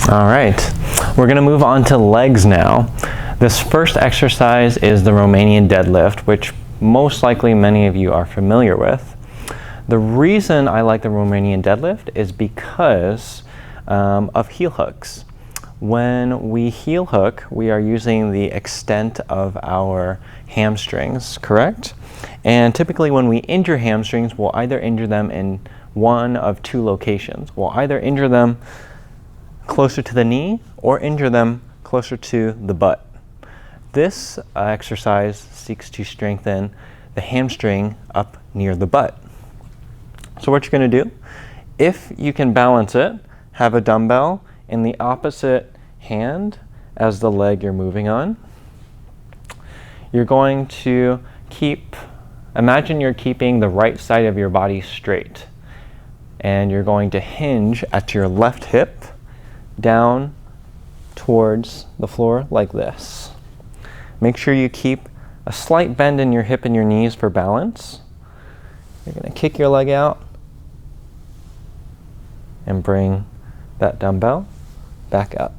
All right, we're gonna move on to legs now. This first exercise is the Romanian deadlift, which most likely many of you are familiar with. The reason I like the Romanian deadlift is because of heel hooks. When we heel hook, we are using the extent of our hamstrings, correct? And typically when we injure hamstrings, we'll either injure them in one of two locations. We'll either injure them closer to the knee or injure them closer to the butt. This exercise seeks to strengthen the hamstring up near the butt. So what you're going to do, if you can balance it, have a dumbbell in the opposite hand as the leg you're moving on. You're going to imagine you're keeping the right side of your body straight. And you're going to hinge at your left hip down towards the floor like this. Make sure you keep a slight bend in your hip and your knees for balance. You're going to kick your leg out and bring that dumbbell back up.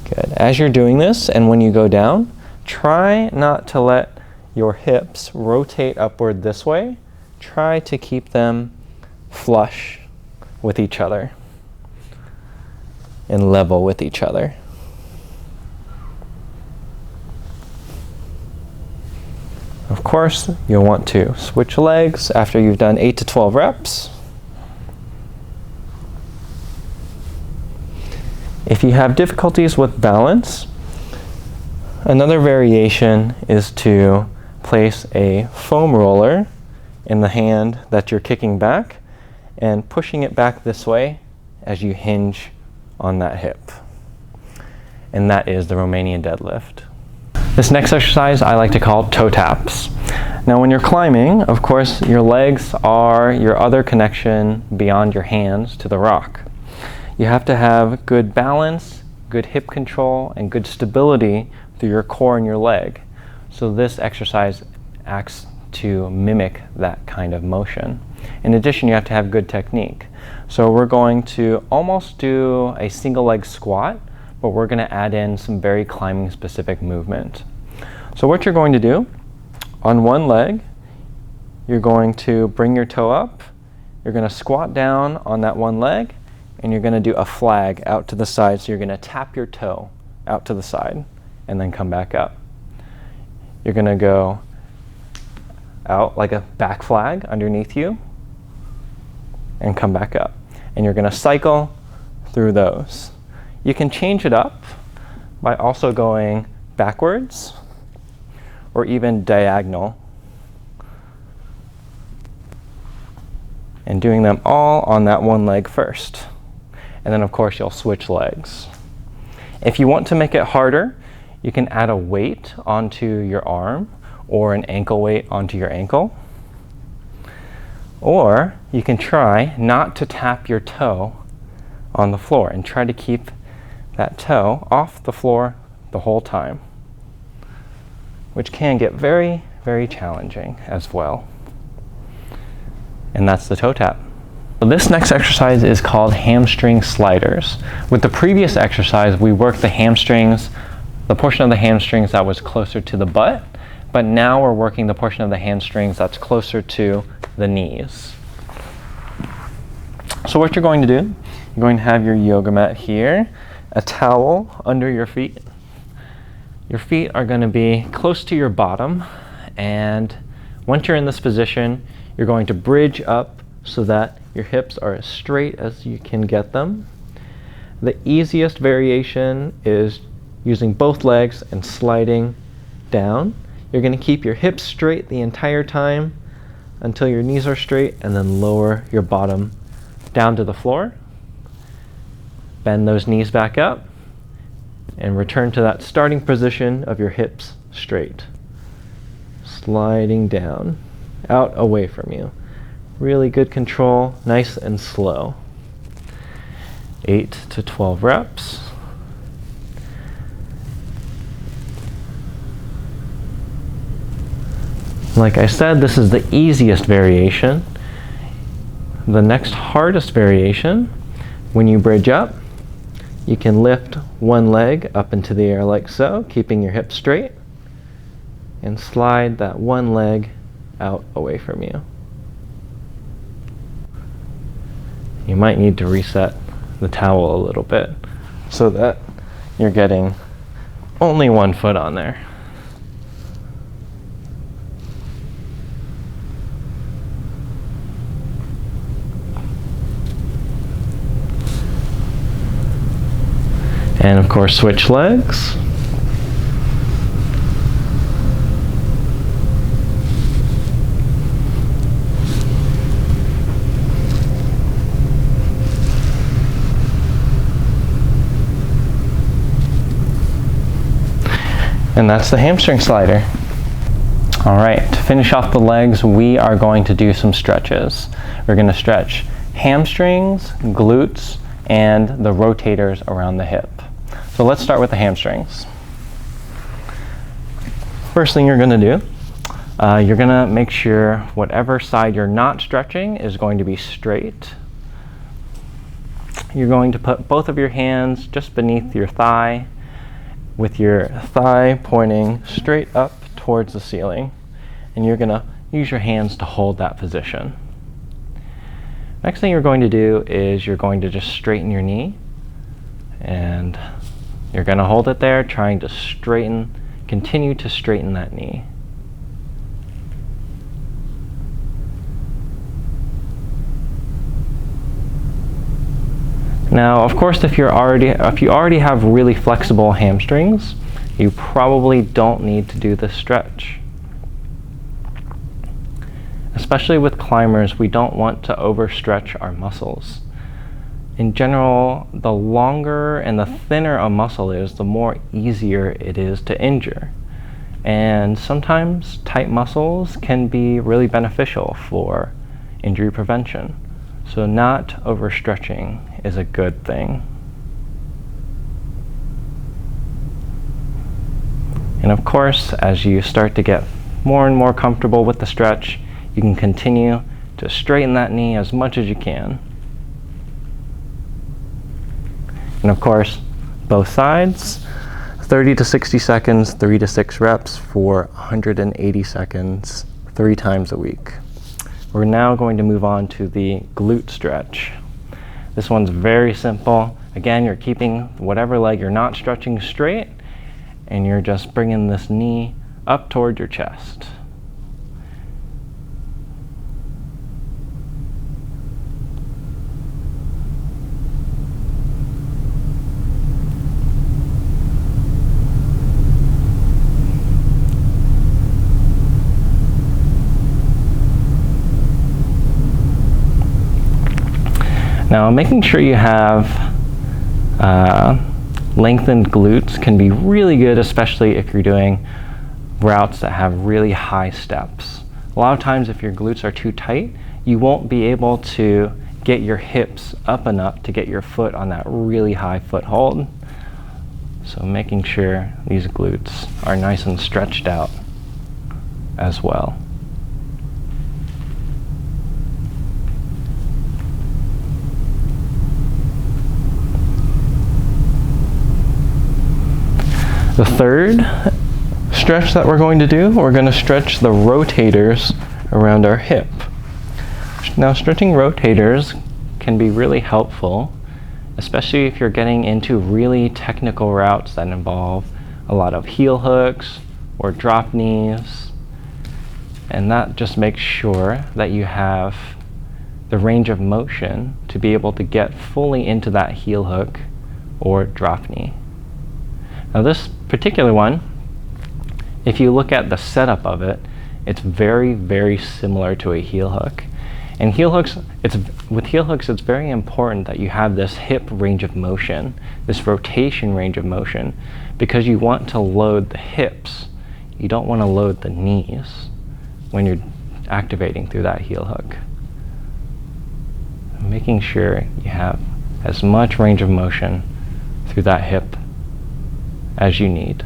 Good. As you're doing this, and when you go down, try not to let your hips rotate upward this way. Try to keep them flush with each other and level with each other. Of course, you'll want to switch legs after you've done 8 to 12 reps. If you have difficulties with balance, another variation is to place a foam roller in the hand that you're kicking back and pushing it back this way as you hinge on that hip. And that is the Romanian deadlift. This next exercise I like to call toe taps. Now when you're climbing, of course, your legs are your other connection beyond your hands to the rock. You have to have good balance, good hip control, and good stability through your core and your leg. So this exercise acts to mimic that kind of motion. In addition, you have to have good technique. So we're going to almost do a single leg squat, but we're going to add in some very climbing specific movement. So what you're going to do, on one leg, you're going to bring your toe up, you're going to squat down on that one leg, and you're going to do a flag out to the side. So you're going to tap your toe out to the side and then come back up. You're going to go out like a back flag underneath you and come back up. And you're going to cycle through those. You can change it up by also going backwards or even diagonal and doing them all on that one leg first. And then of course you'll switch legs. If you want to make it harder, you can add a weight onto your arm or an ankle weight onto your ankle. Or you can try not to tap your toe on the floor and try to keep that toe off the floor the whole time, which can get very, very challenging as well. And that's the toe tap. So this next exercise is called hamstring sliders. With the previous exercise, we worked the hamstrings, the portion of the hamstrings that was closer to the butt, but now we're working the portion of the hamstrings that's closer to the knees. So what you're going to do, you're going to have your yoga mat here, a towel under your feet. Your feet are going to be close to your bottom, and once you're in this position, you're going to bridge up so that your hips are as straight as you can get them. The easiest variation is using both legs and sliding down. You're going to keep your hips straight the entire time until your knees are straight, and then lower your bottom down to the floor. Bend those knees back up and return to that starting position of your hips straight. Sliding down, out away from you. Really good control, nice and slow. 8 to 12 reps. Like I said, this is the easiest variation. the next hardest variation, when you bridge up, you can lift one leg up into the air like so, keeping your hips straight, and slide that one leg out away from you. You might need to reset the towel a little bit so that you're getting only one foot on there. And of course, switch legs. And that's the hamstring slider. All right, to finish off the legs, we are going to do some stretches. We're going to stretch hamstrings, glutes, and the rotators around the hip. So let's start with the hamstrings. First thing you're going to do, you're going to make sure whatever side you're not stretching is going to be straight. You're going to put both of your hands just beneath your thigh, with your thigh pointing straight up towards the ceiling. And you're going to use your hands to hold that position. Next thing you're going to do is you're going to just straighten your knee. And you're going to hold it there, trying to straighten, continue to straighten that knee. Now, of course, if you already have really flexible hamstrings, you probably don't need to do this stretch. Especially with climbers, we don't want to overstretch our muscles. In general, the longer and the thinner a muscle is, the more easier it is to injure. And sometimes tight muscles can be really beneficial for injury prevention. So not overstretching is a good thing. And of course, as you start to get more and more comfortable with the stretch, you can continue to straighten that knee as much as you can. And of course, both sides, 30 to 60 seconds, 3 to 6 reps for 180 seconds, 3 times a week. We're now going to move on to the glute stretch. This one's very simple. Again, you're keeping whatever leg you're not stretching straight, and you're just bringing this knee up toward your chest. Now, making sure you have lengthened glutes can be really good, especially if you're doing routes that have really high steps. A lot of times, if your glutes are too tight, you won't be able to get your hips up enough to get your foot on that really high foothold. So making sure these glutes are nice and stretched out as well. The third stretch that we're going to do, we're going to stretch the rotators around our hip. Now, stretching rotators can be really helpful, especially if you're getting into really technical routes that involve a lot of heel hooks or drop knees. And that just makes sure that you have the range of motion to be able to get fully into that heel hook or drop knee. Now, this particular one, if you look at the setup of it, it's very, very similar to a heel hook. And with heel hooks, it's very important that you have this hip range of motion, this rotation range of motion, because you want to load the hips. You don't want to load the knees when you're activating through that heel hook. Making sure you have as much range of motion through that hip as you need.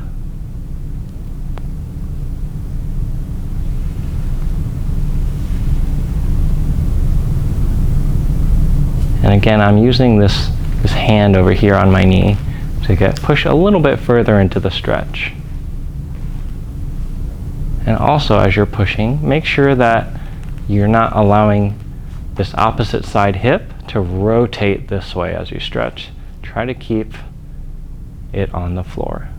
And again, I'm using this hand over here on my knee to push a little bit further into the stretch. And also, as you're pushing, make sure that you're not allowing this opposite side hip to rotate this way as you stretch. Try to keep it on the floor.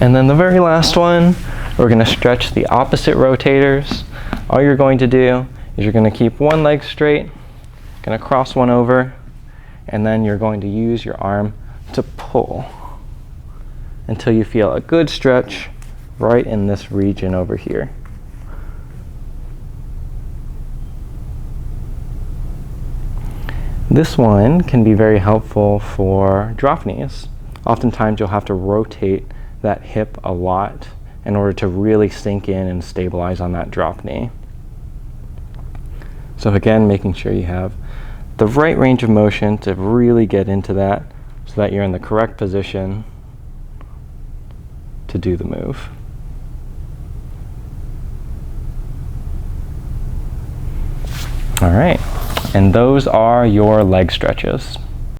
And then the very last one, we're going to stretch the opposite rotators. All you're going to do is you're going to keep one leg straight, going to cross one over, and then you're going to use your arm to pull until you feel a good stretch right in this region over here. This one can be very helpful for drop knees. Oftentimes you'll have to rotate that hip a lot in order to really sink in and stabilize on that drop knee. So again, making sure you have the right range of motion to really get into that so that you're in the correct position to do the move. All right, and those are your leg stretches.